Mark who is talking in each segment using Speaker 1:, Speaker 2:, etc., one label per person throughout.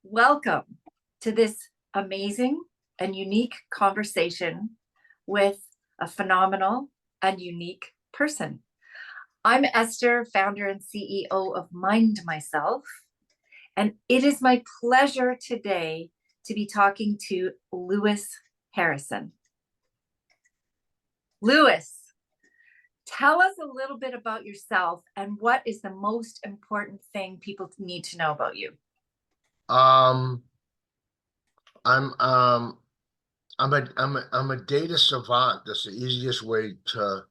Speaker 1: Welcome to this amazing and unique conversation with a phenomenal and unique person. I'm Esther, founder and CEO of Mind Myself, and it is my pleasure today to be talking to Lewis Harrison. Lewis, tell us a little bit about yourself and what is the most important thing people need to know about you.
Speaker 2: Um, I'm a data savant. That's the easiest way to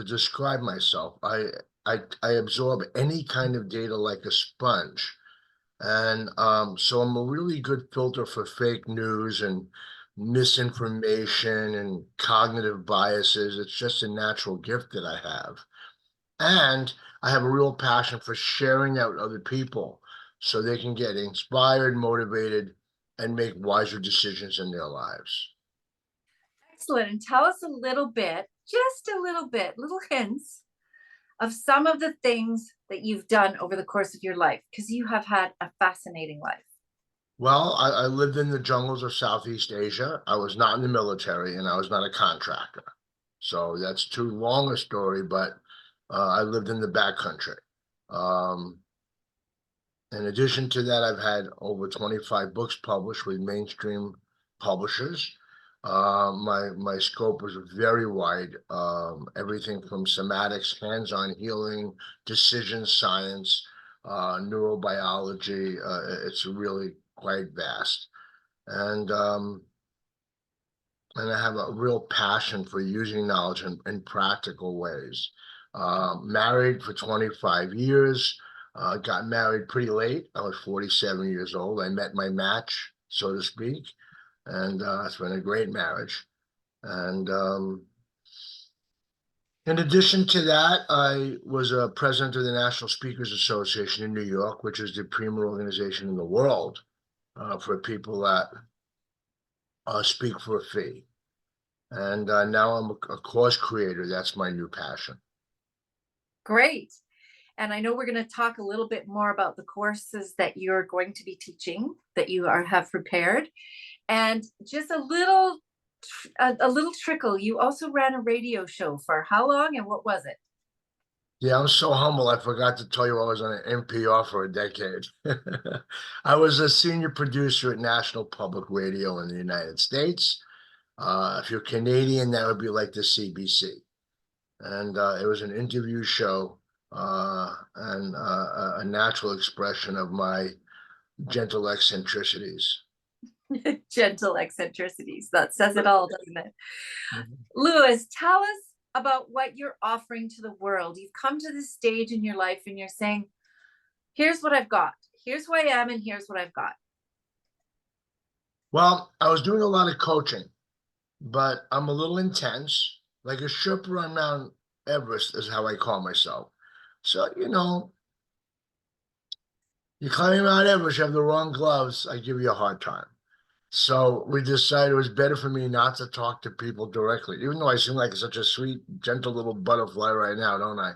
Speaker 2: describe myself. I absorb any kind of data like a sponge. And so I'm a really good filter for fake news and misinformation and cognitive biases. It's just a natural gift that I have. And I have a real passion for sharing that with other people so they can get inspired, motivated, and make wiser decisions in their lives.
Speaker 1: Excellent. And tell us a little bit, just a little bit, little hints of some of the things that you've done over the course of your life, because you have had a fascinating life.
Speaker 2: Well, I lived in the jungles of Southeast Asia. I was not in the military and I was not a contractor. So that's too long a story, but I lived in the backcountry. Um, in addition to that, I've had over 25 books published with mainstream publishers. My scope was very wide, everything from somatics, hands-on healing, decision science, neurobiology. It's really quite vast, and um, and I have a real passion for using knowledge in practical ways. Married for 25 years, got married pretty late. I was 47 years old. I met my match, so to speak, and it's been a great marriage. And in addition to that, I was a president of the National Speakers Association in New York, which is the premier organization in the world for people that speak for a fee. And now I'm a course creator. That's my new passion.
Speaker 1: Great. And I know we're going to talk a little bit more about the courses that you're going to be teaching, that you have prepared. And just a little trickle. You also ran a radio show for how long and what was it?
Speaker 2: Yeah, I'm so humble. I forgot to tell you I was on an NPR for a decade. I was a senior producer at National Public Radio in the United States. If you're Canadian, that would be like the CBC. And it was an interview show and a natural expression of my gentle eccentricities.
Speaker 1: Gentle eccentricities. That says it all, doesn't it?
Speaker 2: Mhm.
Speaker 1: Lewis, tell us about what you're offering to the world. You've come to this stage in your life and you're saying, here's what I've got. Here's who I am, and here's what I've got.
Speaker 2: Well, I was doing a lot of coaching, but I'm a little intense, like a Sherpa on Mount Everest is how I call myself. So, you climb Mount Everest, you have the wrong gloves, I give you a hard time. So we decided it was better for me not to talk to people directly, even though I seem like such a sweet, gentle little butterfly right now, don't I?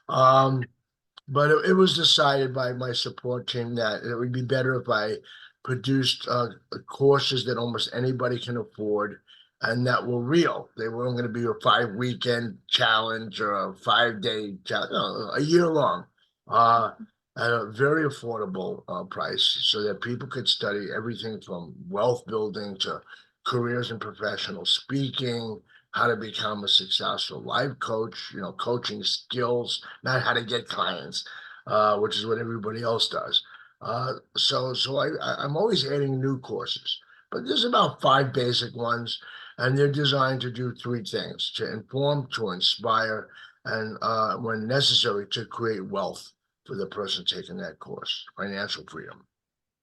Speaker 2: Um, but it was decided by my support team that it would be better if I produced courses that almost anybody can afford and that were real. They weren't going to be a 5 weekend challenge or a 5 day challenge, no, a year long. Uh, at a very affordable price so that people could study everything from wealth building to careers in professional speaking, how to become a successful life coach, coaching skills, not how to get clients, which is what everybody else does. I'm always adding new courses, but there's about 5 basic ones, and they're designed to do 3 things: to inform, to inspire, and when necessary, to create wealth for the person taking that course, financial freedom.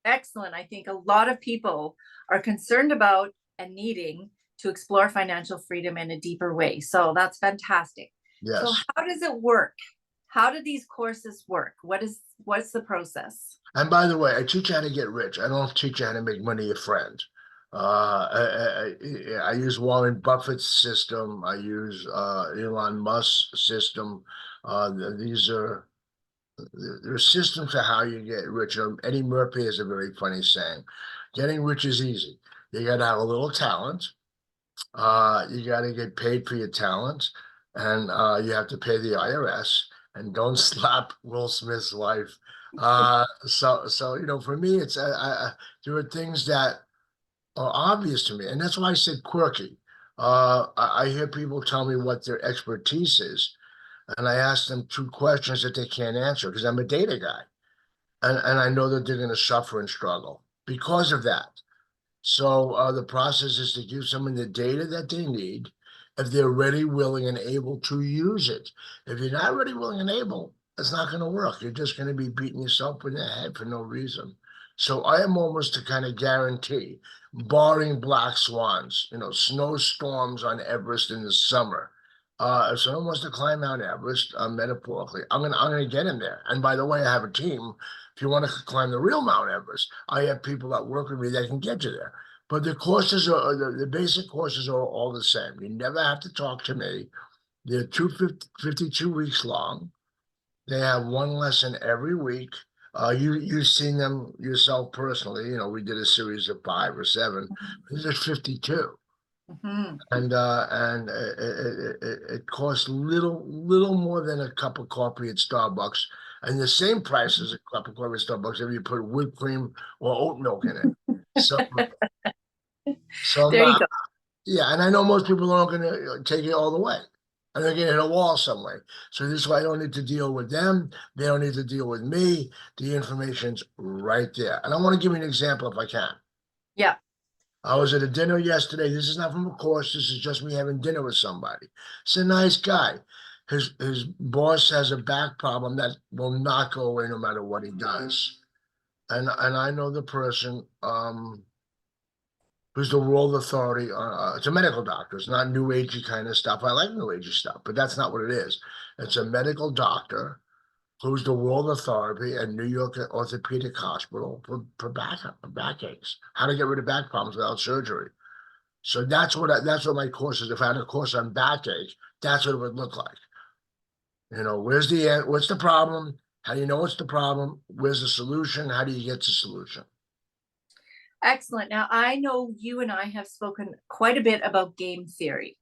Speaker 1: Excellent. I think a lot of people are concerned about and needing to explore financial freedom in a deeper way. So that's fantastic. So
Speaker 2: Yes.
Speaker 1: how does it work? How do these courses work? What's the process?
Speaker 2: And by the way, I teach you how to get rich. I don't teach you how to make money a friend. I use Warren Buffett's system. I use Elon Musk's system. These are There are systems to how you get rich. Eddie Murphy has a very funny saying, getting rich is easy. You got to have a little talent. You got to get paid for your talent, and you have to pay the IRS. And don't slap Will Smith's wife. So for me, it's there are things that are obvious to me, and that's why I said quirky. I hear people tell me what their expertise is, and I ask them two questions that they can't answer because I'm a data guy, and I know that they're going to suffer and struggle because of that. So the process is to give someone the data that they need if they're ready, willing, and able to use it. If you're not ready, willing, and able, it's not going to work. You're just going to be beating yourself in the head for no reason. So I am almost to kind of guarantee, barring black swans, snowstorms on Everest in the summer. If someone wants to climb Mount Everest, metaphorically, I'm gonna get in there. And by the way, I have a team. If you want to climb the real Mount Everest, I have people that work with me that can get you there. But the courses are the basic courses are all the same. You never have to talk to me. They're 52 weeks long. They have one lesson every week. You've seen them yourself personally. We did a series of 5 or 7. This is 52,
Speaker 1: Mhm.
Speaker 2: and it costs little more than a cup of coffee at Starbucks, and the same price as a cup of coffee at Starbucks if you put whipped cream or oat milk in it. So, so
Speaker 1: There you go.
Speaker 2: yeah, and I know most people aren't going to take it all the way, and they're going to hit a wall some way. So this way, I don't need to deal with them. They don't need to deal with me. The information's right there. And I want to give you an example if I can.
Speaker 1: Yeah.
Speaker 2: I was at a dinner yesterday. This is not from a course. This is just me having dinner with somebody. It's a nice guy. His boss has a back problem that will not go away no matter what he does. And I know the person who's the world authority. It's a medical doctor. It's not new agey kind of stuff. I like new agey stuff, but that's not what it is. It's a medical doctor who's the world authority at New York Orthopedic Hospital for backaches. How to get rid of back problems without surgery. So that's what my course is. If I had a course on backache, that's what it would look like. What's the problem? How do you know what's the problem? Where's the solution? How do you get to solution?
Speaker 1: Excellent. Now, I know you and I have spoken quite a bit about game theory.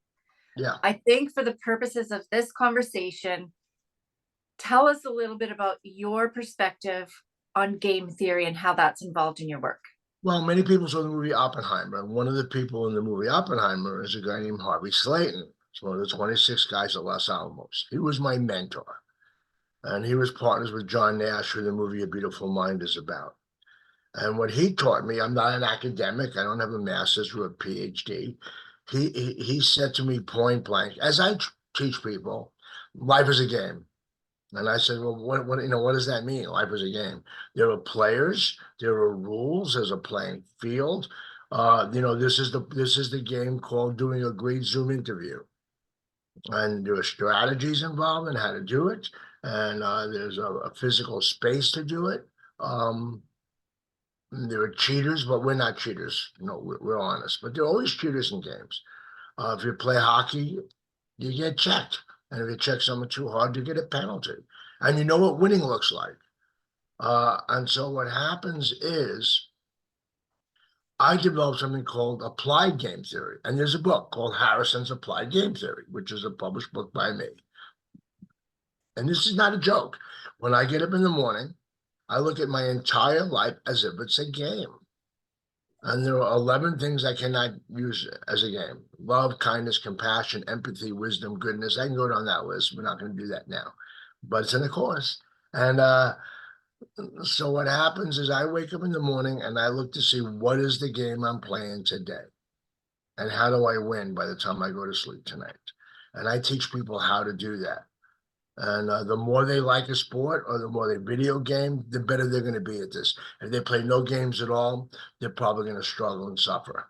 Speaker 2: Yeah.
Speaker 1: I think for the purposes of this conversation, tell us a little bit about your perspective on game theory and how that's involved in your work.
Speaker 2: Well, many people saw the movie Oppenheimer, and one of the people in the movie Oppenheimer is a guy named Harvey Slayton. It's one of the 26 guys at Los Alamos. He was my mentor, and he was partners with John Nash, who the movie A Beautiful Mind is about. And what he taught me, I'm not an academic. I don't have a master's or a PhD. He said to me point blank, as I teach people, life is a game. And I said, well, what does that mean? Life is a game. There are players, there are rules, there's a playing field. This is the game called doing a great Zoom interview. And there are strategies involved in how to do it. And there's a physical space to do it. There are cheaters, but we're not cheaters. No, we're honest. But there are always cheaters in games. If you play hockey, you get checked. And if you check someone too hard, you get a penalty. And you know what winning looks like. And so what happens is I developed something called applied game theory. And there's a book called Harrison's Applied Game Theory, which is a published book by me. And this is not a joke. When I get up in the morning, I look at my entire life as if it's a game. And there are 11 things I cannot use as a game: love, kindness, compassion, empathy, wisdom, goodness. I can go down that list. We're not going to do that now, but it's in the course. And so what happens is I wake up in the morning and I look to see what is the game I'm playing today and how do I win by the time I go to sleep tonight. And I teach people how to do that. And the more they like a sport or the more they video game, the better they're going to be at this. If they play no games at all, they're probably going to struggle and suffer.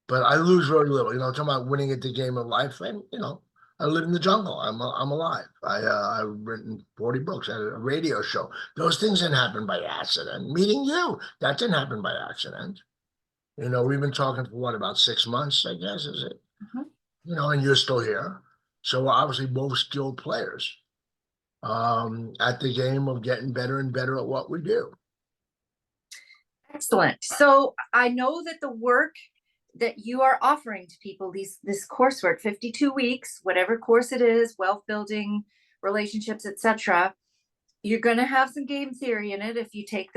Speaker 2: But I lose very little. Talking about winning at the game of life. And, I live in the jungle. I'm alive. I've written 40 books. I had a radio show. Those things didn't happen by accident. Meeting you, that didn't happen by accident. We've been talking for what, about 6 months, I guess, is it?
Speaker 1: Mhm.
Speaker 2: And you're still here. So we're obviously both skilled players. at the game of getting better and better at what we do.
Speaker 1: Excellent. So I know that the work that you are offering to people, this coursework, 52 weeks, whatever course it is, wealth building, relationships, etc. You're going to have some game theory in it if you take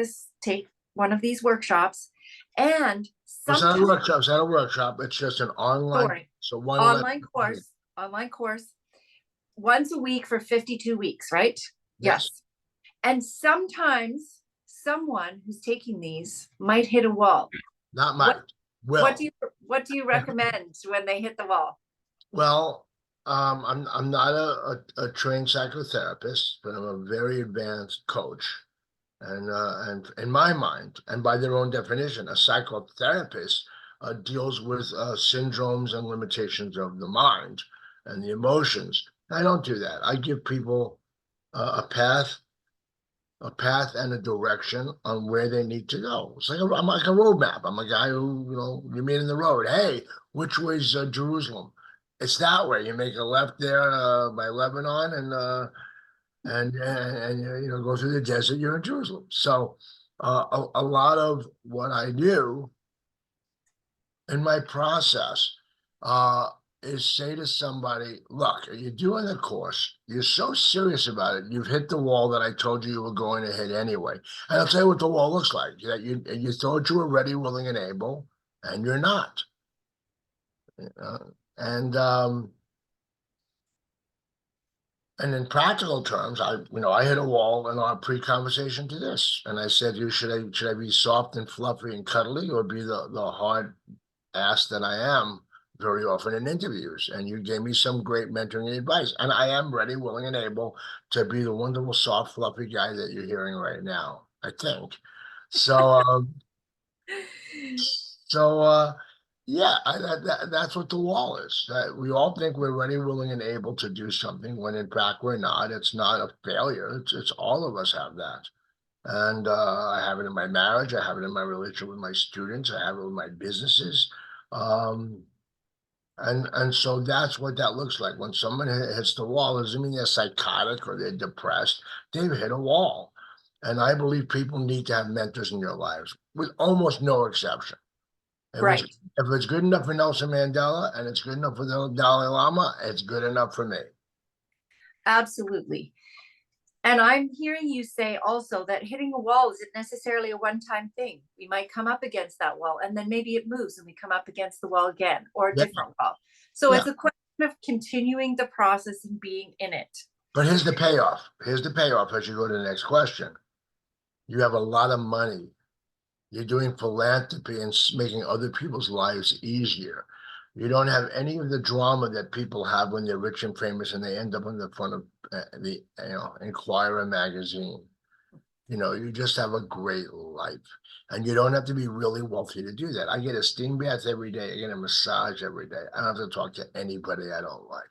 Speaker 1: one of these workshops. And
Speaker 2: It's not a
Speaker 1: sometimes,
Speaker 2: workshop. It's not a workshop. It's just an online.
Speaker 1: sorry,
Speaker 2: So one
Speaker 1: online course, once a week for 52 weeks, right?
Speaker 2: Yes.
Speaker 1: Yes. And sometimes someone who's taking these might hit a wall.
Speaker 2: Not mine.
Speaker 1: What do you recommend when they hit the wall?
Speaker 2: Well, I'm not a trained psychotherapist, but I'm a very advanced coach. And in my mind, and by their own definition, a psychotherapist deals with syndromes and limitations of the mind and the emotions. I don't do that. I give people a path and a direction on where they need to go. I'm like a roadmap. I'm a guy who, you meet in the road. Hey, which way's Jerusalem? It's that way. You make a left there by Lebanon and go through the desert. You're in Jerusalem. So a lot of what I do in my process is say to somebody, look, you're doing the course. You're so serious about it. You've hit the wall that I told you were going to hit anyway. And I'll tell you what the wall looks like. That you thought you were ready, willing, and able, and you're not. And in practical terms, I hit a wall in our pre-conversation to this, and I said, should I be soft and fluffy and cuddly, or be the hard ass that I am very often in interviews? And you gave me some great mentoring advice, and I am ready, willing, and able to be the wonderful, soft, fluffy guy that you're hearing right now, I think. So, yeah, that's what the wall is. That we all think we're ready, willing, and able to do something, when in fact we're not. It's not a failure. It's all of us have that. And I have it in my marriage. I have it in my relationship with my students. I have it with my businesses. And so that's what that looks like. When someone hits the wall, it doesn't mean they're psychotic or they're depressed. They've hit a wall. And I believe people need to have mentors in their lives, with almost no exception.
Speaker 1: Right.
Speaker 2: If it's good enough for Nelson Mandela and it's good enough for the Dalai Lama, it's good enough for me.
Speaker 1: Absolutely. And I'm hearing you say also that hitting a wall isn't necessarily a one-time thing. We might come up against that wall, and then maybe it moves and we come up against the wall again, or a different wall. So it's a question of continuing the process and being in it.
Speaker 2: But here's the payoff. Here's the payoff as you go to the next question. You have a lot of money. You're doing philanthropy and making other people's lives easier. You don't have any of the drama that people have when they're rich and famous and they end up on the front of the Inquirer magazine. You just have a great life, and you don't have to be really wealthy to do that. I get a steam bath every day. I get a massage every day. I don't have to talk to anybody I don't like.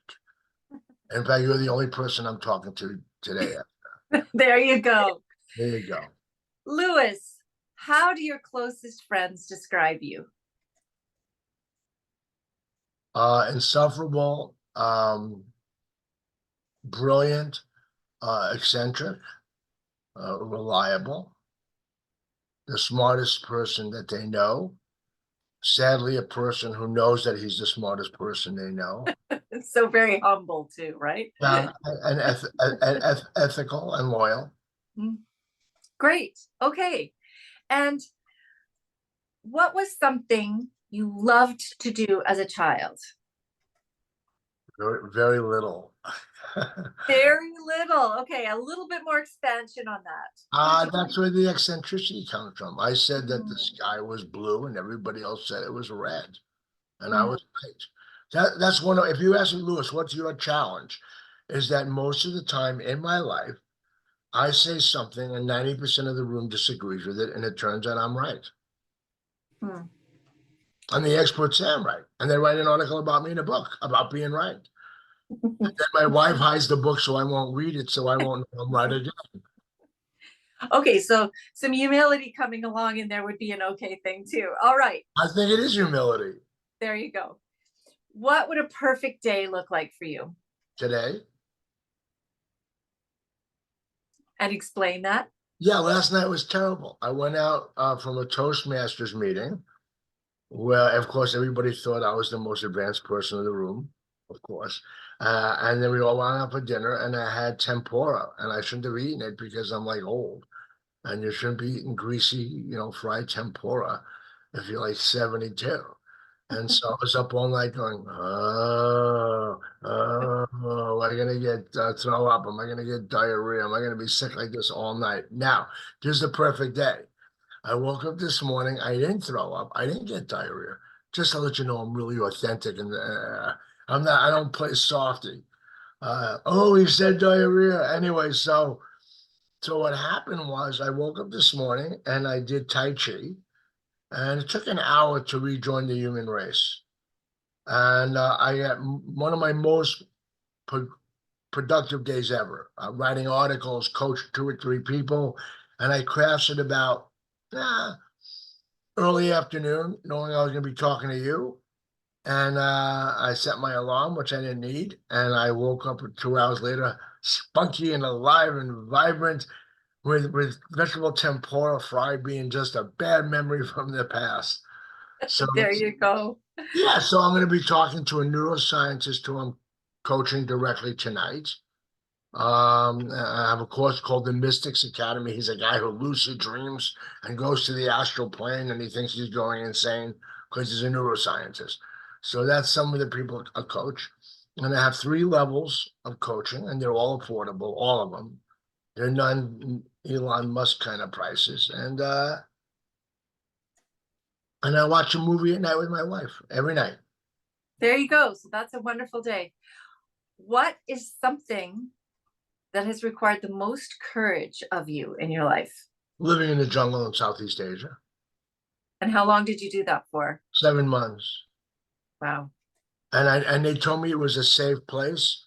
Speaker 2: In fact, you're the only person I'm talking to today.
Speaker 1: There you go.
Speaker 2: There you go.
Speaker 1: Louis, how do your closest friends describe you?
Speaker 2: Insufferable, brilliant, eccentric, reliable, the smartest person that they know. Sadly, a person who knows that he's the smartest person they know.
Speaker 1: So very humble too, right?
Speaker 2: And ethical and loyal.
Speaker 1: Great. Okay. And what was something you loved to do as a child?
Speaker 2: Very, very little.
Speaker 1: Very little. Okay, a little bit more expansion on that.
Speaker 2: That's where the eccentricity comes from. I said that the sky was blue and everybody else said it was red. And I was right. That's one of, if you ask me, Louis, what's your challenge? Is that most of the time in my life, I say something and 90% of the room disagrees with it, and it turns out I'm right. And the experts say I'm right. And they write an article about me in a book about being right. And then my wife hides the book so I won't read it, so I won't know I'm right again.
Speaker 1: Okay, so some humility coming along in there would be an okay thing too. All right.
Speaker 2: I think it is humility.
Speaker 1: There you go. What would a perfect day look like for you?
Speaker 2: Today?
Speaker 1: And explain that.
Speaker 2: Yeah, last night was terrible. I went out from a Toastmasters meeting where, of course, everybody thought I was the most advanced person in the room, of course. And then we all went out for dinner, and I had tempura, and I shouldn't have eaten it because I'm like old, and you shouldn't be eating greasy, fried tempura if you're like 72. And so I was up all night going, am I gonna get throw up? Am I gonna get diarrhea? Am I gonna be sick like this all night? Now, here's the perfect day. I woke up this morning. I didn't throw up. I didn't get diarrhea. Just to let you know, I'm really authentic, and I'm not. I don't play softy. Oh, he said diarrhea. Anyway, so what happened was I woke up this morning and I did Tai Chi, and it took an hour to rejoin the human race. And I had one of my most productive days ever. Writing articles, coached 2 or 3 people, and I crashed at about early afternoon, knowing I was going to be talking to you. And I set my alarm, which I didn't need, and I woke up 2 hours later, spunky and alive and vibrant, with vegetable tempura fry being just a bad memory from the past. So
Speaker 1: There you go.
Speaker 2: yeah, so I'm going to be talking to a neuroscientist who I'm coaching directly tonight. I have a course called the Mystics Academy. He's a guy who lucid dreams and goes to the astral plane, and he thinks he's going insane because he's a neuroscientist. So that's some of the people I coach. And I have 3 levels of coaching, and they're all affordable, all of them. They're non Elon Musk kind of prices. And I watch a movie at night with my wife every night.
Speaker 1: There you go. So that's a wonderful day. What is something that has required the most courage of you in your life?
Speaker 2: Living in the jungle in Southeast Asia.
Speaker 1: And how long did you do that for?
Speaker 2: 7 months.
Speaker 1: Wow.
Speaker 2: And they told me it was a safe place.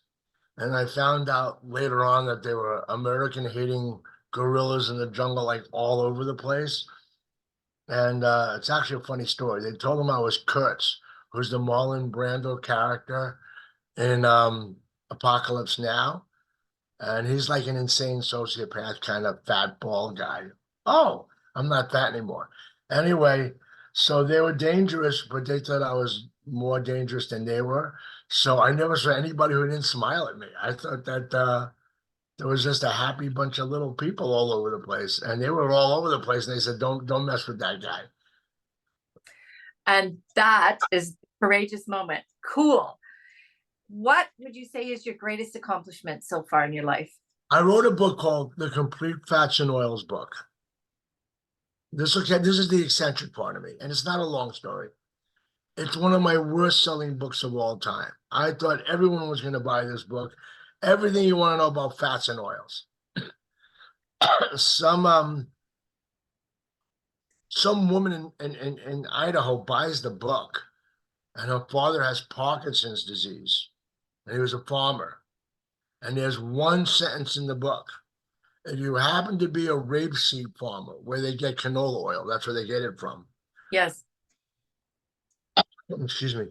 Speaker 2: And I found out later on that there were American hating gorillas in the jungle, like all over the place. And it's actually a funny story. They told him I was Kurtz, who's the Marlon Brando character in Apocalypse Now. And he's like an insane sociopath, kind of fat, bald guy. Oh, I'm not that anymore. Anyway, so they were dangerous, but they thought I was more dangerous than they were. So I never saw anybody who didn't smile at me. I thought that there was just a happy bunch of little people all over the place, and they were all over the place. And they said, "Don't mess with that guy."
Speaker 1: And that is a courageous moment. Cool. What would you say is your greatest accomplishment so far in your life?
Speaker 2: I wrote a book called The Complete Fats and Oils Book. This is the eccentric part of me, and it's not a long story. It's one of my worst selling books of all time. I thought everyone was going to buy this book. Everything you want to know about fats and oils. Some woman in Idaho buys the book, and her father has Parkinson's disease, and he was a farmer. And there's one sentence in the book: if you happen to be a rapeseed farmer, where they get canola oil, that's where they get it from.
Speaker 1: Yes.
Speaker 2: Excuse me.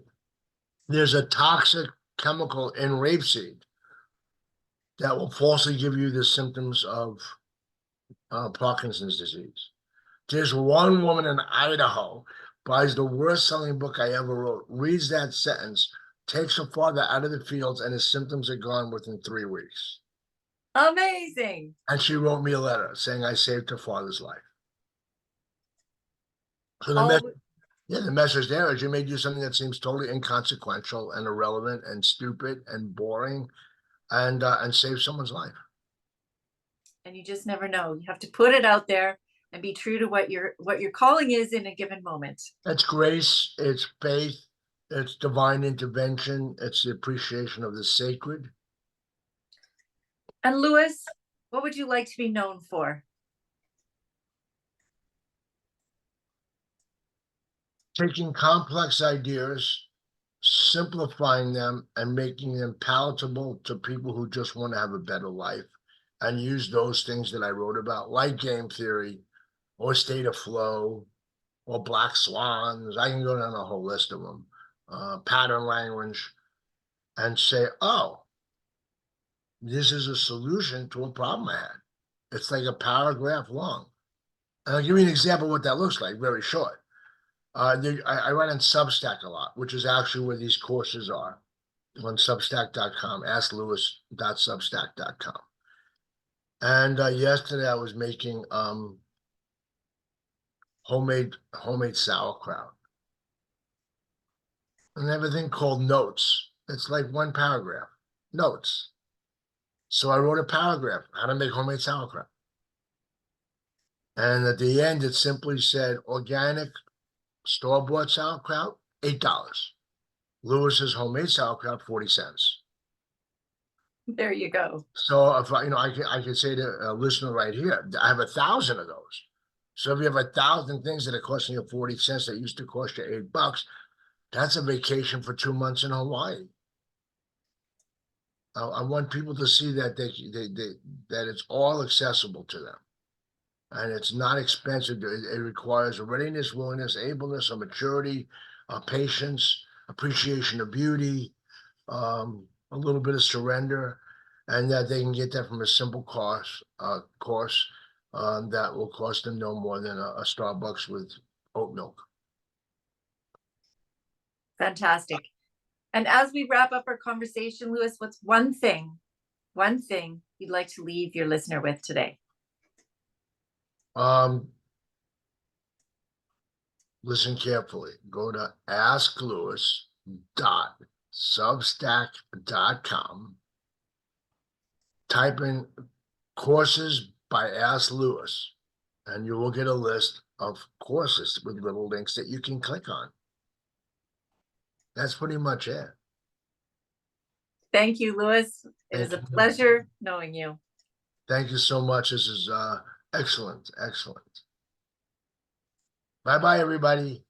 Speaker 2: There's a toxic chemical in rapeseed that will falsely give you the symptoms of Parkinson's disease. There's one woman in Idaho buys the worst selling book I ever wrote, reads that sentence, takes her father out of the fields, and his symptoms are gone within 3 weeks.
Speaker 1: Amazing.
Speaker 2: And she wrote me a letter saying I saved her father's life. So the message there is you may do something that seems totally inconsequential and irrelevant and stupid and boring, and save someone's life.
Speaker 1: And you just never know. You have to put it out there and be true to what your calling is in a given moment.
Speaker 2: It's grace, it's faith, it's divine intervention, it's the appreciation of the sacred.
Speaker 1: And Louis, what would you like to be known for?
Speaker 2: Taking complex ideas, simplifying them, and making them palatable to people who just want to have a better life, and use those things that I wrote about, like game theory or state of flow or black swans. I can go down a whole list of them, pattern language, and say, oh, this is a solution to a problem I had. It's like a paragraph long. And I'll give you an example of what that looks like, very short. I write on Substack a lot, which is actually where these courses are, on Substack.com, asklewis.substack.com. And yesterday I was making homemade sauerkraut. And everything called notes. It's like one paragraph, notes. So I wrote a paragraph, how to make homemade sauerkraut. And at the end, it simply said organic store-bought sauerkraut, $8. Lewis's homemade sauerkraut, 40 cents.
Speaker 1: There you go.
Speaker 2: So if I can say to a listener right here, I have 1,000 of those. So if you have 1,000 things that are costing you 40 cents that used to cost you $8, that's a vacation for 2 months in Hawaii. I want people to see that that it's all accessible to them, and it's not expensive. It requires a readiness, willingness, ableness, a maturity, patience, appreciation of beauty, a little bit of surrender, and that they can get that from a simple course that will cost them no more than a Starbucks with oat milk.
Speaker 1: Fantastic. And as we wrap up our conversation, Lewis, what's one thing you'd like to leave your listener with today?
Speaker 2: Listen carefully. Go to asklewis.substack.com. Type in courses by Ask Lewis, and you will get a list of courses with little links that you can click on. That's pretty much it.
Speaker 1: Thank you, Lewis. It is a pleasure knowing you.
Speaker 2: Thank you so much. This is excellent. Excellent. Bye-bye, everybody.